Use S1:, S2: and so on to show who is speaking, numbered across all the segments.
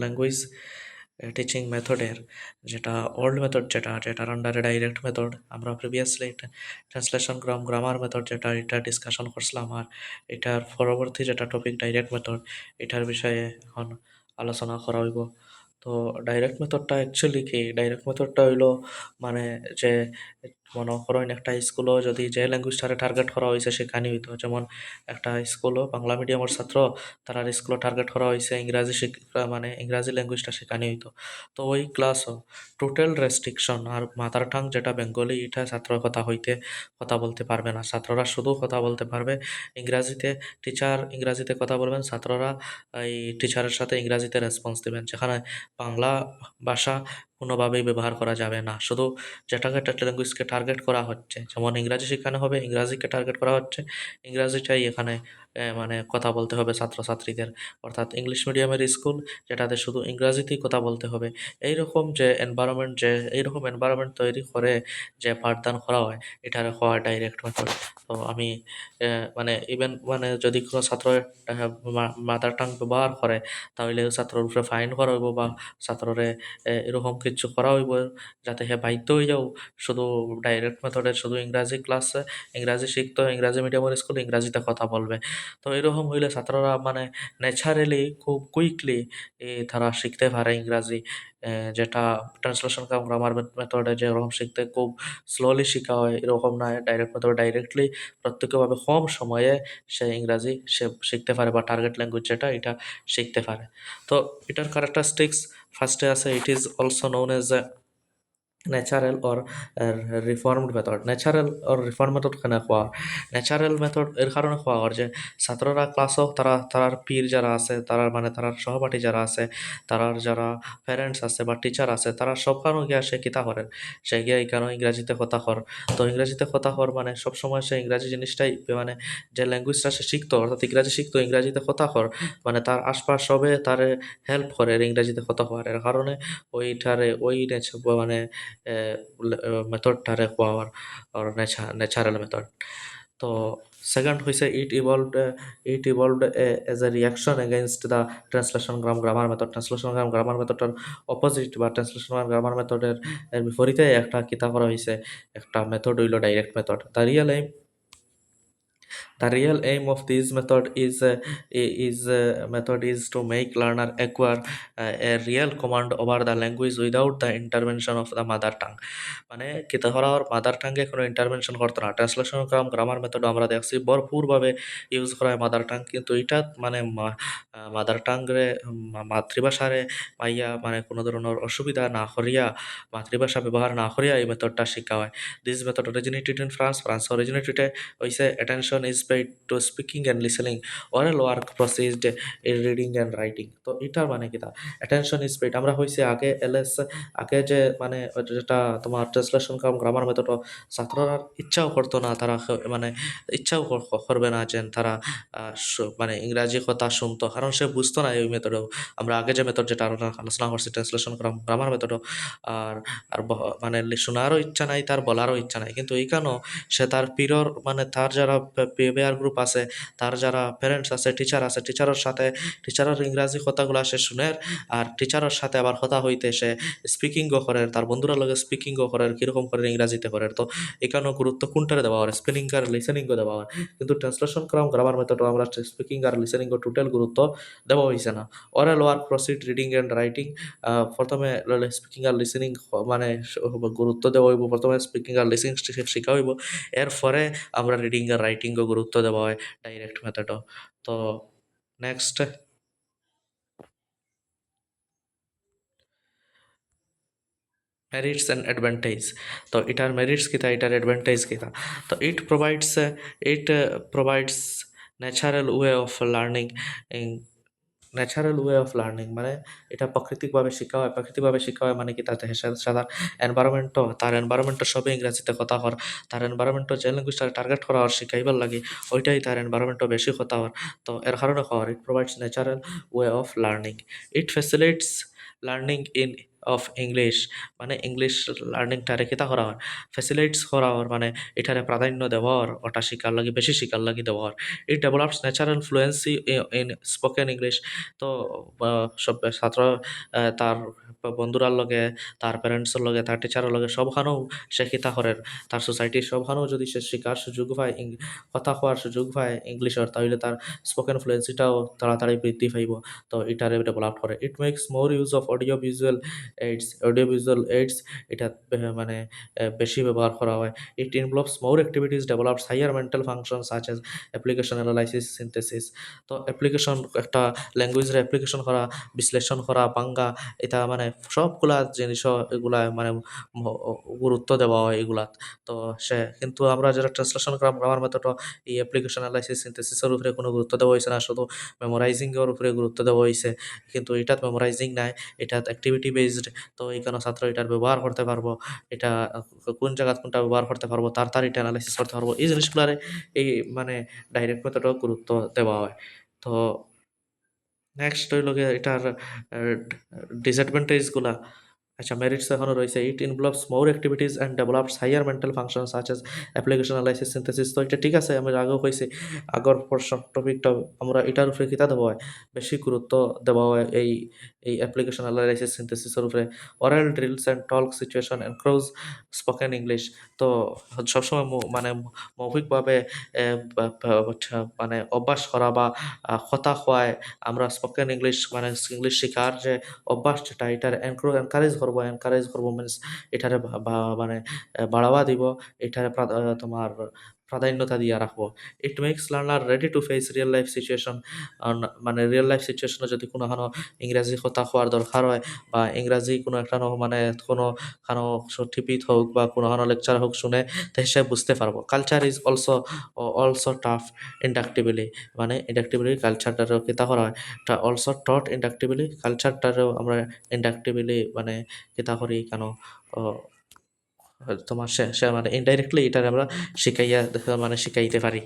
S1: Language teaching মেথডের যেটা old method যেটার আন্ডারে ডাইরেক্ট মেথড আমরা প্রিভিয়াসলি ট্রান্সলেশন গ্রামার মেথড এটা ডিসকাশন করছিলাম, আর এটার পরবর্তী যেটা টপিক ডাইরেক্ট মেথড এটার বিষয়ে এখন আলোচনা করা হইব। তো ডাইরেক্ট মেথডটা অ্যাকচুয়ালি কি? ডাইরেক্ট মেথডটা হইলো মানে যে মনে করেন একটা স্কুলও যদি যে ল্যাঙ্গুয়েজটারে টার্গেট করা হয়েছে সেখানে হইতো, যেমন একটা স্কুলও বাংলা মিডিয়ামের ছাত্র তারা স্কুলও টার্গেট করা হয়েছে ইংরাজি শিক্ষা মানে ইংরাজি ল্যাঙ্গুয়েজটা শেখানো হইতো। তো ওই ক্লাসও টোটাল রেস্ট্রিকশন, আর মাদার টাং যেটা বেঙ্গলি এটা ছাত্র কথা বলতে পারবে না। ছাত্ররা শুধু কথা বলতে পারবে ইংরাজিতে। টিচার ইংরাজিতে কথা বলবেন, ছাত্ররা এই টিচারের সাথে ইংরাজিতে রেসপন্স দেবেন, যেখানে বাংলা ভাষা কোনোভাবেই ব্যবহার করা যাবে না। শুধু যেটাকে ল্যাঙ্গুয়েজকে টার্গেট করা হচ্ছে, যেমন ইংরাজি শেখানো হবে ইংরাজিকে টার্গেট করা হচ্ছে, ইংরাজিটাই এখানে মানে কথা বলতে হবে ছাত্রছাত্রীদের। অর্থাৎ ইংলিশ মিডিয়ামের স্কুল যেটাতে শুধু ইংরাজিতেই কথা বলতে হবে। এইরকম এনভায়রনমেন্ট তৈরি করে যে পাঠদান করা হয় এটার হওয়া ডাইরেক্ট মেথড। তো আমি মানে ইভেন মানে যদি কোনো ছাত্র মাদার টাং ব্যবহার করে তাহলে ছাত্রর উপরে ফাইন করা হইব, বা ছাত্ররে এরকম কিছু করা হইব যাতে সে বাধ্য হয়ে যাও শুধু ডাইরেক্ট মেথডে শুধু ইংরাজি ক্লাসে ইংরাজি শিখতো, ইংরাজি মিডিয়ামের স্কুল ইংরাজিতে কথা বলবে। তো এরকম হইলে ছাত্ররা মানে ন্যাচারালি খুব কুইকলি তারা শিখতে পারে ইংরাজি। যেটা ট্রান্সলেশন কাম গ্রামার মেথডে যেরকম শিখতে খুব স্লোলি শেখা হয়, এরকম না, ডাইরেক্ট মেথড ডাইরেক্টলি প্রত্যক্ষভাবে কম সময়ে সে ইংরাজি সে শিখতে পারে, বা টার্গেট ল্যাঙ্গুয়েজ যেটা এটা শিখতে পারে। তো এটার ক্যারেক্টারিস্টিক্স ফার্স্টে আছে, it is also known as natural or reformed method. Natural or reform method কেন হওয়া? ন্যাচারাল মেথড এর কারণে হওয়া হয় যে ছাত্ররা ক্লাসও তারার পীর যারা আছে, তারার সহপাঠী যারা আছে, যারা প্যারেন্টস আছে বা টিচার আছে, তারা সবখানে গিয়া সে কিতা করেন, সে গিয়া এখানে ইংরাজিতে কথা কর। তো ইংরাজিতে কথা কর মানে সবসময় সে ইংরাজি জিনিসটাই মানে যে ল্যাঙ্গুয়েজটা সে শিখতো, অর্থাৎ ইংরাজি শিখতো, ইংরাজিতে কথা কর মানে তার আশপাশ সবে তারে হেল্প করে ইংরাজিতে কথা হওয়ার। এর কারণে ওই মানে মেথডটারে কোয়ার আর ন্যাচারাল মেথড। তো সেকেন্ড হইছে it evolved as a reaction against the translation grammar method. Translation grammar মেথডটার অপোজিট বা ট্রান্সলেশন গ্রামার মেথডের বিপরীতে একটা কিতা করা হয়েছে, একটা মেথড হইল direct method. The real aim of this method is to make learner acquire a real command over the language without the intervention of the mother tongue. মানে কিতা করা ওর মাদার টাঙ্গে কোনো ইন্টারভেনশন করতো না। ট্রান্সলেশন গ্রামার মেথড আমরা দেখছি ভরপুরভাবে use করা হয় মাদার টাং, কিন্তু এটা মানে মাদার টাংরে মাতৃভাষারে পাইয়া মানে কোনো ধরনের অসুবিধা না করিয়া, মাতৃভাষা ব্যবহার না করিয়া এই মেথডটা শিখা হয়। This method originated in France originated হইছে attention is paid to speaking and listening oral work processed in reading and writing। তো এটার মানে কি তা attention is paid আমরা হইছে আগে এলএস আগে যে মানে যেটা তোমার ট্রান্সলেশন কাম গ্রামার মেথড ছাত্ররা ইচ্ছাও করতো না, তারা মানে ইচ্ছাও করবে না যে তারা মানে ইংরাজি কথা শুনতো, কারণ সে বুঝতো না এই মেথডও। আমরা আগে যে মেথড যেটা আলোচনা করছি ট্রান্সলেশন গ্রামার মেথডও, আর আর মানে শোনারও ইচ্ছা নাই, তার বলারও ইচ্ছা নাই, কিন্তু এইখানেও সে তার পিরর মানে তার যারা পেয়ার গ্রুপ আছে, তার যারা প্যারেন্টস আছে, টিচারের সাথে টিচারের ইংরাজি কথাগুলো সে শুনে, আর টিচারের সাথে আবার কথা হইতে সে স্পিকিংও করে, তার বন্ধুরা লগে স্পিকিংও করে কীরকম করে ইংরাজিতে করে। তো এখানেও গুরুত্ব কোনটারে দেওয়া হয়, স্পিকিং আর লিসেনিংও দেওয়া হয়। কিন্তু ট্রান্সলেশন গ্রামার মেথড আমরা স্পিকিং আর লিসেনিংও টোটাল গুরুত্ব দেওয়া হয়েছে না। Oral work proceed reading and writing. প্রথমে স্পিকিং আর লিসেনিং মানে গুরুত্ব দেওয়া হইব, প্রথমে স্পিকিং আর লিসেনিং শেখা হইব, এরপরে আমরা রিডিং আর রাইটিংও গুরুত্ব দেওয়া হয় ডাইরেক্ট মেথডও। তো নেক্সট মেরিটস অ্যান্ড অ্যাডভান্টেজ। তো এটার মেরিটস কিতা, এটার অ্যাডভান্টেজ কিতা? তো ইট provides natural way of learning. মানে এটা প্রাকৃতিকভাবে শিক্ষা হয় মানে কি তাতে সাদা তার এনভায়রনমেন্টও সবই ইংরাজিতে কথা হর, তার এনভায়রনমেন্টও যে ল্যাঙ্গুয়েজটা টার্গেট করা হর শিখাইবার লাগে ওইটাই তার এনভায়রনমেন্টও বেশি কথা হর। তো এর কারণে হওয়ার it provides natural way of learning. It facilitates learning in of English মানে ইংলিশ লার্নিংটারে কিতা করা হয় ফেসিলিটেটস করা হয় মানে এটারে প্রাধান্য দেওয়ার ওটা শিকার লাগি বেশি শিকার লাগি দেওয়ার it develops natural fluency in spoken English তো সব ছাত্র তার বন্ধুরার লগে তার প্যারেন্টসের লগে তার টিচারের লগে সবখানেও সে কিতা করে তার সোসাইটির সবখানেও যদি সে শিকার সুযোগ পায় কথা কোয়ার সুযোগ পায় ইংলিশের তাহলে তার স্পোকেন ফ্লুয়েন্সিটাও তাড়াতাড়ি বৃদ্ধি পাইব তো এটারে ডেভেলপ করে it makes more use of audio visual aids এটা মানে বেশি ব্যবহার করা হয় it involves more activities develops higher mental function such as application analysis synthesis তো অ্যাপ্লিকেশন একটা ল্যাঙ্গুয়েজের অ্যাপ্লিকেশন করা বিশ্লেষণ করা বাঙ্গা এটা মানে সবগুলা জিনিস এগুলা মানে গুরুত্ব দেওয়া হয় এগুলাত তো সে কিন্তু আমরা যারা ট্রান্সলেশন গ্রামার মেথড এই অ্যাপ্লিকেশন অ্যানালাইসিস সিনথেসিসের উপরে কোনো গুরুত্ব দেওয়া হয়েছে না শুধু মেমোরাইজিংয়ের উপরে গুরুত্ব দেওয়া হয়েছে কিন্তু এটাত মেমোরাইজিং নাই এটা অ্যাক্টিভিটি বেসড তো এইখানে ছাত্র এটার ব্যবহার করতে পারবো এটা কোন জায়গাত কোনটা ব্যবহার করতে পারবো তার এটা অ্যানালাইসিস করতে পারবো এই জিনিসগুলারে এই মানে ডাইরেক্ট মেথডও গুরুত্ব দেওয়া হয় তো নেক্সট হইল গিয়ে এটার ডিসঅ্যাডভান্টেজগুলা আচ্ছা মেরিটস এখনো রয়েছে it involves more activities and develops higher mental function such as application analysis synthesis তো এটা ঠিক আছে আমি আগেও কইছি আগর পোর্শন টপিকটা আমরা এটার উপরে কিতা দেওয়া হয় বেশি গুরুত্ব দেওয়া হয় এই অ্যাপ্লিকেশন অ্যানালাইসিস সিনথেসিসের উপরে oral drills and talk situation encourage spoken English তো সবসময় মানে মৌখিকভাবে মানে অভ্যাস করা বা কথা কয় আমরা স্পোকেন ইংলিশ মানে ইংলিশ শেখার যে অভ্যাস যেটা এটার এনকারেজ করবো মিনস এটারে মানে বাড়াবা দিব এটারে তোমার প্রাধান্যতা দিয়ে রাখবো it makes learner ready to face real life situation মানে রিয়েল লাইফ সিচুয়েশনে যদি কোনো ইংরাজি কথা হওয়ার দরকার হয় বা ইংরাজি কোনো একটা মানে কোনো খানো টিপিত হোক বা কোনো লেকচার হোক শুনে তো সে বুঝতে পারবো culture is also tough inductively মানে ইন্ডাক্টিভলি কালচারটারও কিতা করা হয় এটা অলসো টট ইন্ডাক্টিভলি কালচারটারও আমরা ইন্ডাক্টিভলি মানে কিতা করি কেন ও, তোমার সে সে মানে ইনডাইরেক্টলি এটার আমরা শিখাইয়া মানে শিখাইতে পারি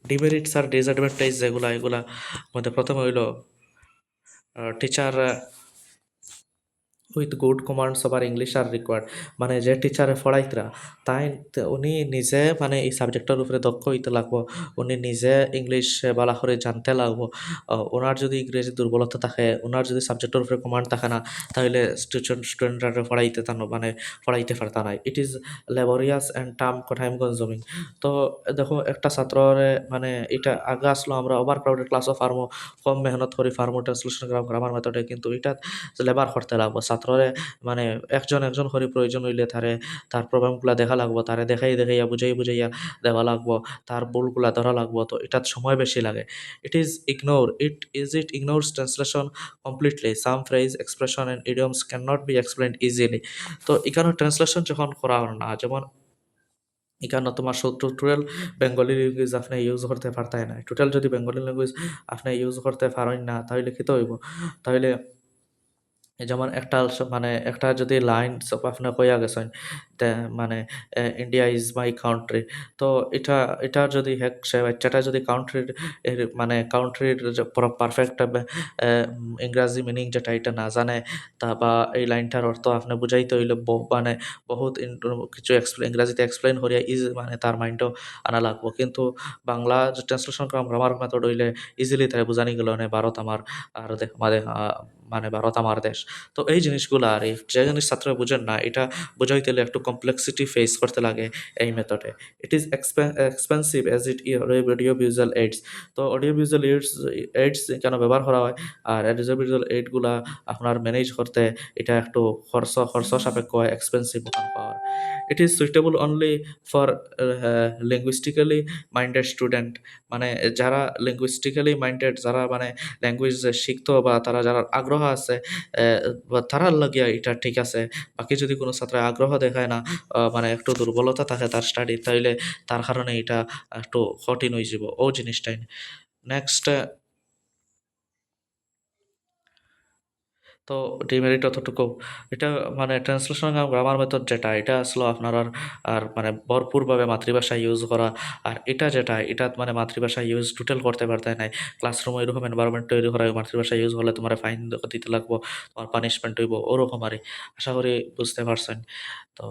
S1: ডিমেরিটস আর ডিসঅ্যাডভান্টেজ যেগুলা এগুলা মধ্যে প্রথমে হইল teacher with good commands over English R required মানে যে টিচারে পড়াইতরা তাই উনি নিজে মানে এই সাবজেক্টের উপরে দক্ষ হইতে লাগবো উনি নিজে ইংলিশ ভালো করে জানতে লাগবো ওনার যদি ইংরেজি দুর্বলতা থাকে ওনার যদি সাবজেক্টের উপরে কমান্ড থাকে না তাহলে স্টুডেন্টরা পড়াইতে মানে পড়াইতে পারতা না it is laborious and time consuming তো দেখো একটা ছাত্ররে মানে এটা আগে আসলো আমরা ওভার ক্রাউডেড ক্লাসও ফার্মো কম মেহনত করি ফার্মো ট্রান্সলেশন গ্রামার মেথডে কিন্তু এটা লেবার করতে লাগবো ছাত্ররে মানে একজন করে প্রয়োজন হইলে তার প্রবলেমগুলা দেখা লাগবো তারে দেখাইয়া বুঝাইয়া দেওয়া লাগবো তার ভুলগুলা ধরা লাগবো তো এটার সময় বেশি লাগে it ignores translation completely some phrase expression and idioms can not be explained easily তো এখানে ট্রান্সলেশন যখন করা হয় না যেমন এখানে তোমার টোটাল বেঙ্গলি ল্যাঙ্গুয়েজ আপনি ইউজ করতে পারতাই না টোটাল যদি বেঙ্গলি ল্যাঙ্গুয়েজ আপনি ইউজ করতে পারেন না তাহলে কি তো হইব তাহলে যেমন একটা মানে একটা যদি লাইন সব আপনি কইয়া গেছেন তে মানে ইন্ডিয়া ইজ মাই কান্ট্রি তো এটা যদি সে বাচ্চাটা যদি কান্ট্রির মানে কান্ট্রির পারফেক্ট ইংরাজি মিনিং যেটা এটা না জানে তা বা এই লাইনটার অর্থ আপনি বুঝাইতে হইলে মানে বহুত কিছু ইংরাজিতে এক্সপ্লেন করিয়া মানে তার মাইন্ডও আনা লাগবো কিন্তু বাংলা যে ট্রান্সলেশন করা গ্রামার মেথড হইলে ইজিলি তাই বুঝানি গেল না ভারত আমার আর মানে ভারত আমার দেশ তো এই জিনিসগুলো আর এই যে জিনিস ছাত্ররা বুঝেন না এটা বোঝাইতে হলে একটু কমপ্লেক্সিটি ফেস করতে লাগে এই মেথডে it is expensive as it audio visual AIDS তো অডিও ভিজুয়াল এইডস কেন ব্যবহার করা হয় আর অডিও ভিজুয়াল এইডগুলা আপনার ম্যানেজ করতে এটা একটু খরচ সাপেক্ষ হয় এক্সপেন্সিভ পাওয়ার it is suitable only for linguistically minded student মানে যারা লিঙ্গুইস্টিক্যালি মাইন্ডেড যারা মানে ল্যাঙ্গুয়েজ শিখতো বা তারা যারা আগ্রহ আছে বা তারার লাগিয়া এটা ঠিক আছে বাকি যদি কোনো ছাত্রের আগ্রহ দেখায় না মানে একটু দুর্বলতা থাকে তার স্টাডি তাইলে তার কারণে এটা একটু কঠিন হয়ে যাব ও জিনিসটাই নেক্সট তো ডিমেরিট অতটুকু। এটা মানে ট্রান্সলেশন কাম গ্রামার মেথড যেটা, এটা আসলে আপনার আর আর মানে ভরপুরভাবে মাতৃভাষা ইউজ করা। আর এটা যেটা, এটা মানে মাতৃভাষা ইউজ টোটাল করতে পারতে নাই। ক্লাসরুমে এরকম এনভায়রনমেন্ট তৈরি করা, মাতৃভাষা ইউজ হলে তোমার ফাইন দিতে লাগবো, তোমার পানিশমেন্ট হইব, ওরকম আরই। আশা করি বুঝতে পারছেন। তো